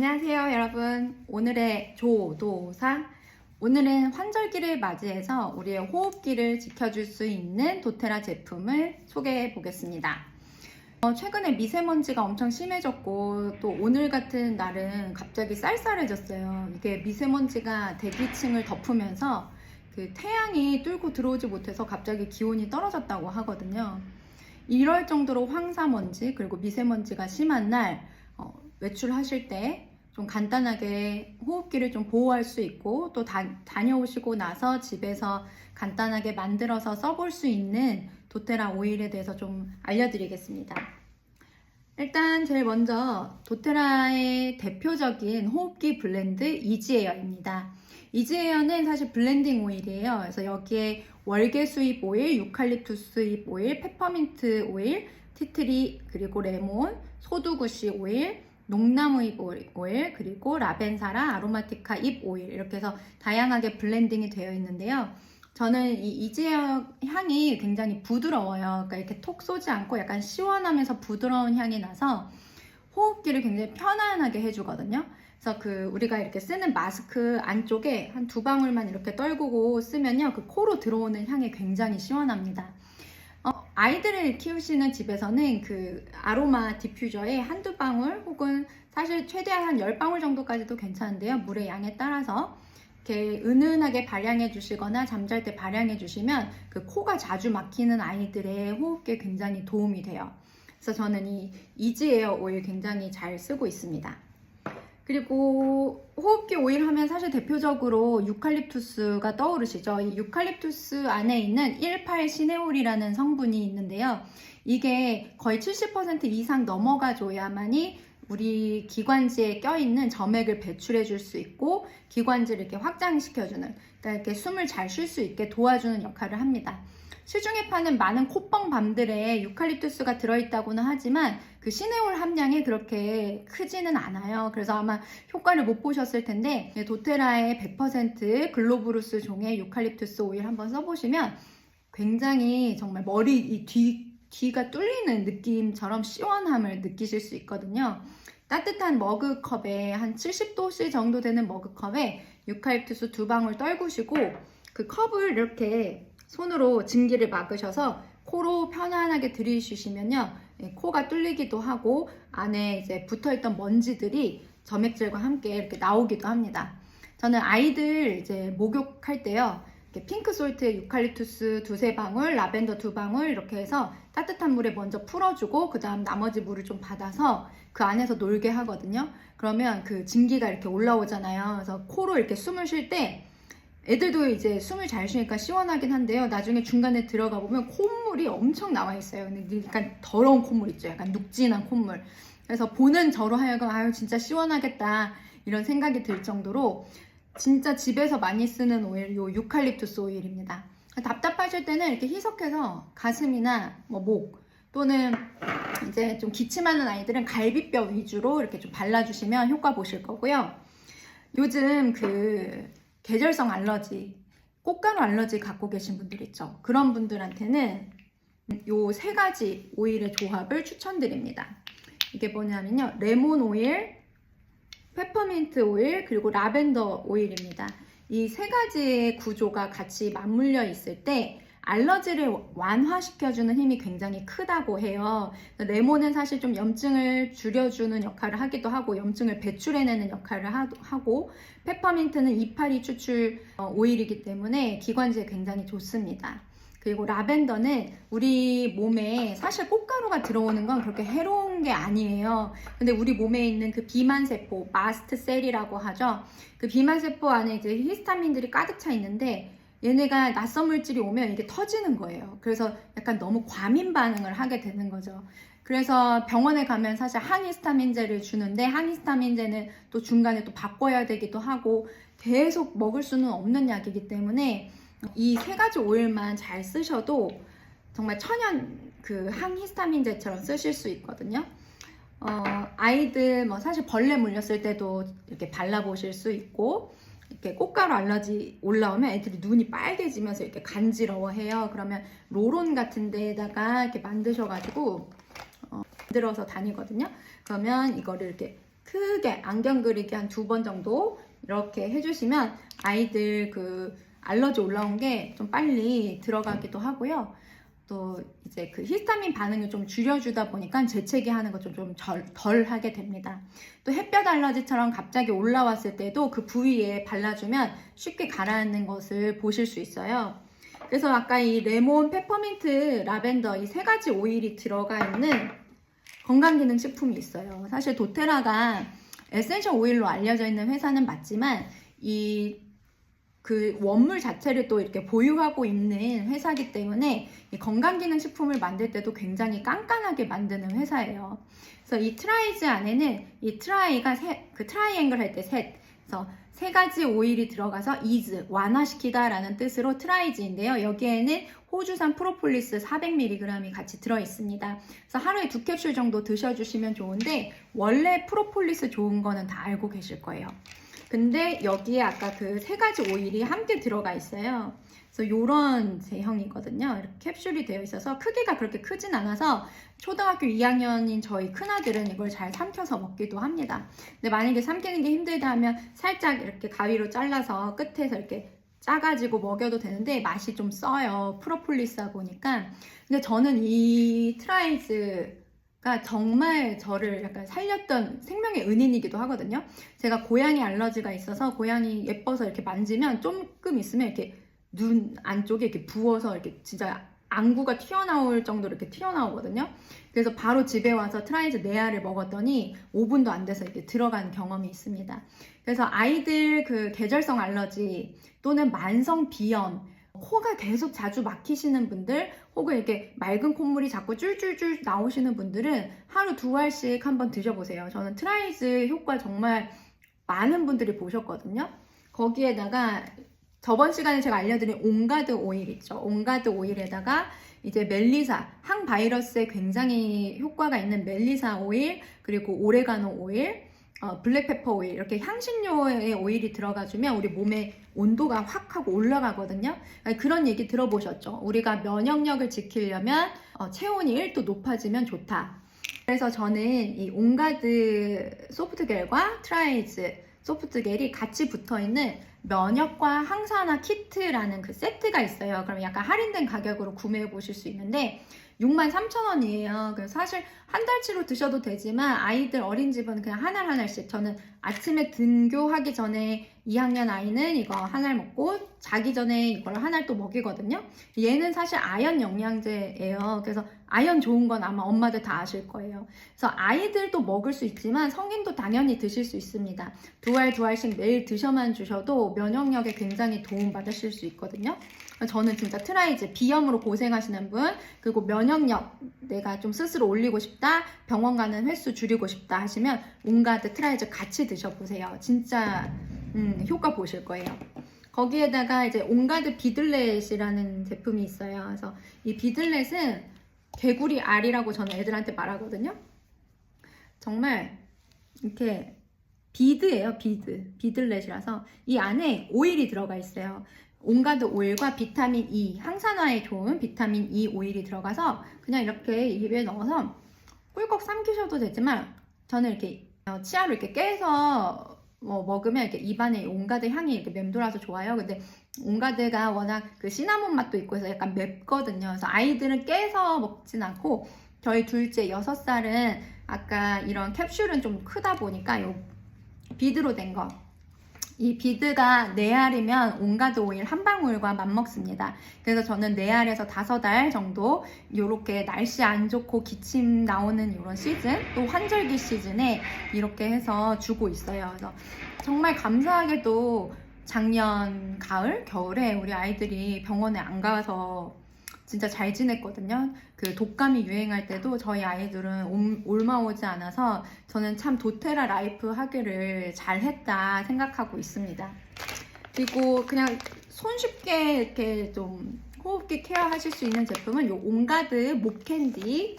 안녕하세요 여러분. 오늘의 조도사, 오늘은 환절기를 맞이해서 우리의 호흡기를 지켜줄 수 있는 도테라 제품을 소개해 보겠습니다. 최근에 미세먼지가 엄청 심해졌고 또 오늘 같은 날은 갑자기 쌀쌀해졌어요. 이게 미세먼지가 대기층을 덮으면서 그 태양이 뚫고 들어오지 못해서 갑자기 기온이 떨어졌다고 하거든요. 이럴 정도로 황사먼지 그리고 미세먼지가 심한 날 외출하실 때 좀 간단하게 호흡기를 좀 보호할 수 있고 또 다녀오시고 나서 집에서 간단하게 만들어서 써볼 수 있는 도테라 오일에 대해서 좀 알려드리겠습니다. 일단 제일 먼저 도테라의 대표적인 호흡기 블렌드 이지에어입니다. 이지에어는 사실 블렌딩 오일이에요. 그래서 여기에 월계수잎 오일, 유칼립투스 잎 오일, 페퍼민트 오일, 티트리, 그리고 레몬, 소두구시 오일, 농나무 잎 오일, 그리고 라벤사라, 아로마티카 잎 오일, 이렇게 해서 다양하게 블렌딩이 되어 있는데요. 저는 이 이지에어 향이 굉장히 부드러워요. 그러니까 이렇게 톡 쏘지 않고 약간 시원하면서 부드러운 향이 나서 호흡기를 굉장히 편안하게 해주거든요. 그래서 우리가 이렇게 쓰는 마스크 안쪽에 한 2방울만 이렇게 떨구고 쓰면요, 그 코로 들어오는 향이 굉장히 시원합니다. 아이들을 키우시는 집에서는 그 아로마 디퓨저에 한두 방울 혹은 사실 최대한 한 10방울 정도까지도 괜찮은데요. 물의 양에 따라서 이렇게 은은하게 발향해 주시거나 잠잘 때 발향해 주시면 그 코가 자주 막히는 아이들의 호흡기에 굉장히 도움이 돼요. 그래서 저는 이 이지에어 오일 굉장히 잘 쓰고 있습니다. 그리고 호흡기 오일 하면 사실 대표적으로 유칼립투스가 떠오르시죠. 이 유칼립투스 안에 있는 1,8-시네올이라는 성분이 있는데요. 이게 거의 70% 이상 넘어가줘야만이 우리 기관지에 껴있는 점액을 배출해 줄 수 있고 기관지를 이렇게 확장시켜주는, 그러니까 이렇게 숨을 잘 쉴 수 있게 도와주는 역할을 합니다. 시중에 파는 많은 콧뻥밤들에 유칼립투스가 들어있다고는 하지만 그 시네올 함량이 그렇게 크지는 않아요. 그래서 아마 효과를 못 보셨을 텐데 도테라의 100% 글로브루스 종의 유칼립투스 오일 한번 써보시면 굉장히 정말 머리 이 귀가 뚫리는 느낌처럼 시원함을 느끼실 수 있거든요. 따뜻한 머그컵에 한 70도씨 정도 되는 머그컵에 유칼립투스 2방울 떨구시고 그 컵을 이렇게 손으로 증기를 막으셔서 코로 편안하게 들이쉬시면요, 코가 뚫리기도 하고 안에 이제 붙어있던 먼지들이 점액질과 함께 이렇게 나오기도 합니다. 저는 아이들 이제 목욕할 때요, 이렇게 핑크 솔트 유칼립투스 2-3방울, 라벤더 2방울 이렇게 해서 따뜻한 물에 먼저 풀어주고 그 다음 나머지 물을 좀 받아서 그 안에서 놀게 하거든요. 그러면 그 증기가 이렇게 올라오잖아요. 그래서 코로 이렇게 숨을 쉴 때 애들도 이제 숨을 잘 쉬니까 시원하긴 한데요. 나중에 중간에 들어가 보면 콧물이 엄청 나와 있어요. 근데 약간 더러운 콧물 있죠. 약간 눅진한 콧물. 그래서 보는 저로 하여금 아유 진짜 시원하겠다 이런 생각이 들 정도로 진짜 집에서 많이 쓰는 오일, 요 유칼립투스 오일입니다. 답답하실 때는 이렇게 희석해서 가슴이나 목 또는 이제 좀 기침하는 아이들은 갈비뼈 위주로 이렇게 좀 발라주시면 효과 보실 거고요. 요즘 계절성 알러지, 꽃가루 알러지 갖고 계신 분들 있죠. 그런 분들한테는 요 3가지 오일의 조합을 추천드립니다. 이게 뭐냐면요, 레몬 오일, 페퍼민트 오일, 그리고 라벤더 오일입니다. 이 3가지의 구조가 같이 맞물려 있을 때 알러지를 완화시켜주는 힘이 굉장히 크다고 해요. 레몬은 사실 좀 염증을 줄여주는 역할을 하기도 하고 염증을 배출해내는 역할을 하고 페퍼민트는 이파리 추출 오일이기 때문에 기관지에 굉장히 좋습니다. 그리고 라벤더는 우리 몸에 사실 꽃가루가 들어오는 건 그렇게 해로운 게 아니에요. 근데 우리 몸에 있는 그 비만세포, 마스트셀이라고 하죠. 그 비만세포 안에 이제 히스타민들이 가득 차 있는데 얘네가 낯선 물질이 오면 이게 터지는 거예요. 그래서 약간 너무 과민 반응을 하게 되는 거죠. 그래서 병원에 가면 사실 항히스타민제를 주는데 항히스타민제는 또 중간에 또 바꿔야 되기도 하고 계속 먹을 수는 없는 약이기 때문에 이 3가지 오일만 잘 쓰셔도 정말 천연 항히스타민제처럼 쓰실 수 있거든요. 아이들 사실 벌레 물렸을 때도 이렇게 발라보실 수 있고 이렇게 꽃가루 알러지 올라오면 애들이 눈이 빨개지면서 이렇게 간지러워해요. 그러면 롤온 같은 데에다가 이렇게 만드셔가지고 만들어서 다니거든요. 그러면 이거를 이렇게 크게 안경 그리기 한 2번 정도 이렇게 해주시면 아이들 그 알러지 올라온 게 좀 빨리 들어가기도 하고요. 또 이제 그 히스타민 반응을 좀 줄여주다 보니까 재채기 하는 거 좀 덜 하게 됩니다. 또 햇볕 알러지처럼 갑자기 올라왔을 때도 그 부위에 발라주면 쉽게 가라앉는 것을 보실 수 있어요. 그래서 아까 이 레몬, 페퍼민트, 라벤더 이 3가지 오일이 들어가 있는 건강기능식품이 있어요. 사실 도테라가 에센셜 오일로 알려져 있는 회사는 맞지만 그 원물 자체를 또 이렇게 보유하고 있는 회사이기 때문에 이 건강기능식품을 만들 때도 굉장히 깐깐하게 만드는 회사예요. 그래서 이 트라이즈 안에는 이 트라이가 그 트라이앵글 할 때 그래서 3가지 오일이 들어가서 ease, 완화시키다 라는 뜻으로 트라이즈인데요. 여기에는 호주산 프로폴리스 400mg이 같이 들어있습니다. 그래서 하루에 2캡슐 정도 드셔주시면 좋은데 원래 프로폴리스 좋은 거는 다 알고 계실 거예요. 근데 여기에 아까 그 3가지 오일이 함께 들어가 있어요. 그래서 이런 제형이거든요. 이렇게 캡슐이 되어 있어서 크기가 그렇게 크진 않아서 초등학교 2학년인 저희 큰아들은 이걸 잘 삼켜서 먹기도 합니다. 근데 만약에 삼키는 게 힘들다 하면 살짝 이렇게 가위로 잘라서 끝에서 이렇게 짜가지고 먹여도 되는데 맛이 좀 써요. 프로폴리스하고 보니까. 근데 저는 이 트라이즈가 정말 저를 약간 살렸던 생명의 은인이기도 하거든요. 제가 고양이 알러지가 있어서 고양이 예뻐서 이렇게 만지면 조금 있으면 이렇게 눈 안쪽에 이렇게 부어서 이렇게 진짜 안구가 튀어나올 정도로 이렇게 튀어나오거든요. 그래서 바로 집에 와서 트라이즈 네알을 먹었더니 5분도 안 돼서 이렇게 들어간 경험이 있습니다. 그래서 아이들 그 계절성 알러지 또는 만성 비염, 코가 계속 자주 막히시는 분들 혹은 이렇게 맑은 콧물이 자꾸 쫄쫄쫄 나오시는 분들은 하루 2알씩 한번 드셔보세요. 저는 트라이즈 효과 정말 많은 분들이 보셨거든요. 거기에다가 저번 시간에 제가 알려드린 온가드 오일 있죠. 온가드 오일에다가 이제 멜리사, 항바이러스에 굉장히 효과가 있는 멜리사 오일, 그리고 오레가노 오일, 블랙페퍼 오일, 이렇게 향신료의 오일이 들어가주면 우리 몸의 온도가 확 하고 올라가거든요. 그런 얘기 들어보셨죠? 우리가 면역력을 지키려면 체온이 1도 높아지면 좋다. 그래서 저는 이 온가드 소프트겔과 트라이즈 소프트겔이 같이 붙어있는 면역과 항산화 키트라는 그 세트가 있어요. 그럼 약간 할인된 가격으로 구매해 보실 수 있는데 63,000원이에요. 그래서 사실 한 달치로 드셔도 되지만 아이들 어린 집은 그냥 한 알 한 알씩, 저는 아침에 등교하기 전에 2학년 아이는 이거 한 알 먹고 자기 전에 이걸 한 알 또 먹이거든요. 얘는 사실 아연 영양제예요. 그래서 아연 좋은 건 아마 엄마들 다 아실 거예요. 그래서 아이들도 먹을 수 있지만 성인도 당연히 드실 수 있습니다. 2알씩 매일 드셔만 주셔도 면역력에 굉장히 도움 받으실 수 있거든요. 저는 진짜 트라이즈, 비염으로 고생하시는 분, 그리고 면역력 내가 좀 스스로 올리고 싶다, 병원 가는 횟수 줄이고 싶다 하시면 온가드, 트라이즈 같이 드셔보세요. 진짜 효과 보실 거예요. 거기에다가 이제 온가드 비들렛이라는 제품이 있어요. 그래서 이 비들렛은 개구리 알이라고 저는 애들한테 말하거든요. 정말 이렇게 비드예요. 비들렛이라서 이 안에 오일이 들어가 있어요. 온가드 오일과 비타민 E, 항산화에 좋은 비타민 E 오일이 들어가서 그냥 이렇게 입에 넣어서 꿀꺽 삼키셔도 되지만 저는 이렇게 치아로 이렇게 깨서 먹으면 이렇게 입안에 온가드 향이 이렇게 맴돌아서 좋아요. 근데 온가드가 워낙 그 시나몬 맛도 있고 해서 약간 맵거든요. 그래서 아이들은 깨서 먹진 않고 저희 둘째 6살은 아까 이런 캡슐은 좀 크다 보니까 요 비드로 된 거, 이 비드가 4알이면 온가드 오일 한 방울과 맞먹습니다. 그래서 저는 4알에서 5알 정도 이렇게 날씨 안 좋고 기침 나오는 이런 시즌, 또 환절기 시즌에 이렇게 해서 주고 있어요. 그래서 정말 감사하게도 작년 가을, 겨울에 우리 아이들이 병원에 안 가서 진짜 잘 지냈거든요. 그 독감이 유행할 때도 저희 아이들은 옮아오지 않아서 저는 참 도테라 라이프 하기를 잘했다 생각하고 있습니다. 그리고 그냥 손쉽게 이렇게 좀 호흡기 케어하실 수 있는 제품은 이 온가드 목캔디,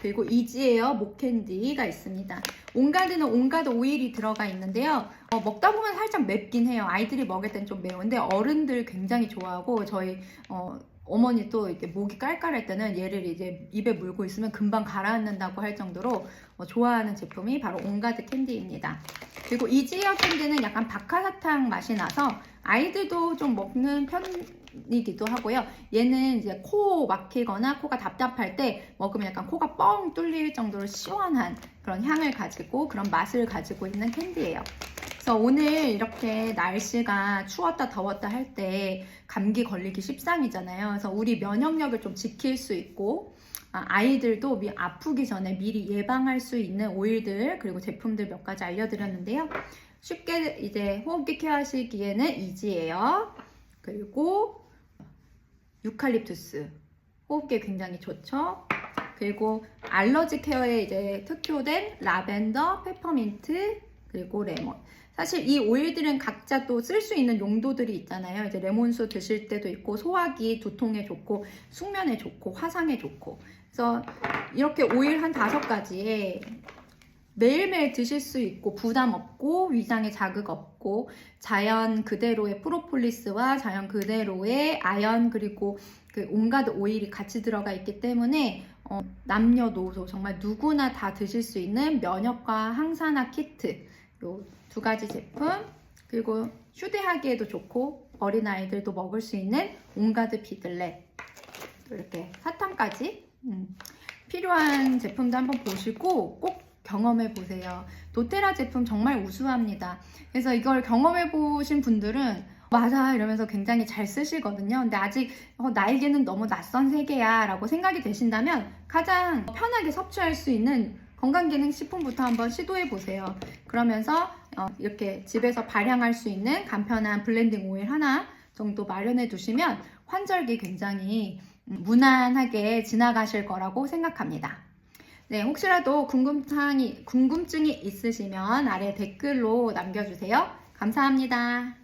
그리고 이지에어 목캔디가 있습니다. 온가드는 온가드 오일이 들어가 있는데요. 먹다 보면 살짝 맵긴 해요. 아이들이 먹을 땐 좀 매운데 어른들 굉장히 좋아하고 저희 어머니 또 이렇게 목이 깔깔할 때는 얘를 이제 입에 물고 있으면 금방 가라앉는다고 할 정도로 좋아하는 제품이 바로 온가드 캔디입니다. 그리고 이지어 캔디는 약간 박하사탕 맛이 나서 아이들도 좀 먹는 편이기도 하고요. 얘는 이제 코 막히거나 코가 답답할 때 먹으면 약간 코가 뻥 뚫릴 정도로 시원한 그런 향을 가지고 그런 맛을 가지고 있는 캔디예요. 그래서 오늘 이렇게 날씨가 추웠다 더웠다 할 때 감기 걸리기 십상이잖아요. 그래서 우리 면역력을 좀 지킬 수 있고 아이들도 아프기 전에 미리 예방할 수 있는 오일들 그리고 제품들 몇 가지 알려드렸는데요. 쉽게 이제 호흡기 케어하시기에는 이지예요. 그리고 유칼립투스 호흡기에 굉장히 좋죠. 그리고 알러지 케어에 이제 특효된 라벤더, 페퍼민트 그리고 레몬. 사실 이 오일들은 각자 또 쓸 수 있는 용도들이 있잖아요. 이제 레몬수 드실 때도 있고 소화기, 두통에 좋고 숙면에 좋고 화상에 좋고. 그래서 이렇게 오일 한 5가지에 매일매일 드실 수 있고 부담 없고 위장에 자극 없고 자연 그대로의 프로폴리스와 자연 그대로의 아연 그리고 그 온갖 오일이 같이 들어가 있기 때문에 남녀노소 정말 누구나 다 드실 수 있는 면역과 항산화 키트 요 2가지 제품 그리고 휴대하기에도 좋고 어린아이들도 먹을 수 있는 온가드 피들렛 이렇게 사탕까지 필요한 제품도 한번 보시고 꼭 경험해 보세요. 도테라 제품 정말 우수합니다. 그래서 이걸 경험해 보신 분들은 맞아 이러면서 굉장히 잘 쓰시거든요. 근데 아직 나에게는 너무 낯선 세계야 라고 생각이 되신다면 가장 편하게 섭취할 수 있는 건강기능식품부터 한번 시도해 보세요. 그러면서 이렇게 집에서 발향할 수 있는 간편한 블렌딩 오일 하나 정도 마련해 두시면 환절기 굉장히 무난하게 지나가실 거라고 생각합니다. 네, 혹시라도 궁금증이 있으시면 아래 댓글로 남겨주세요. 감사합니다.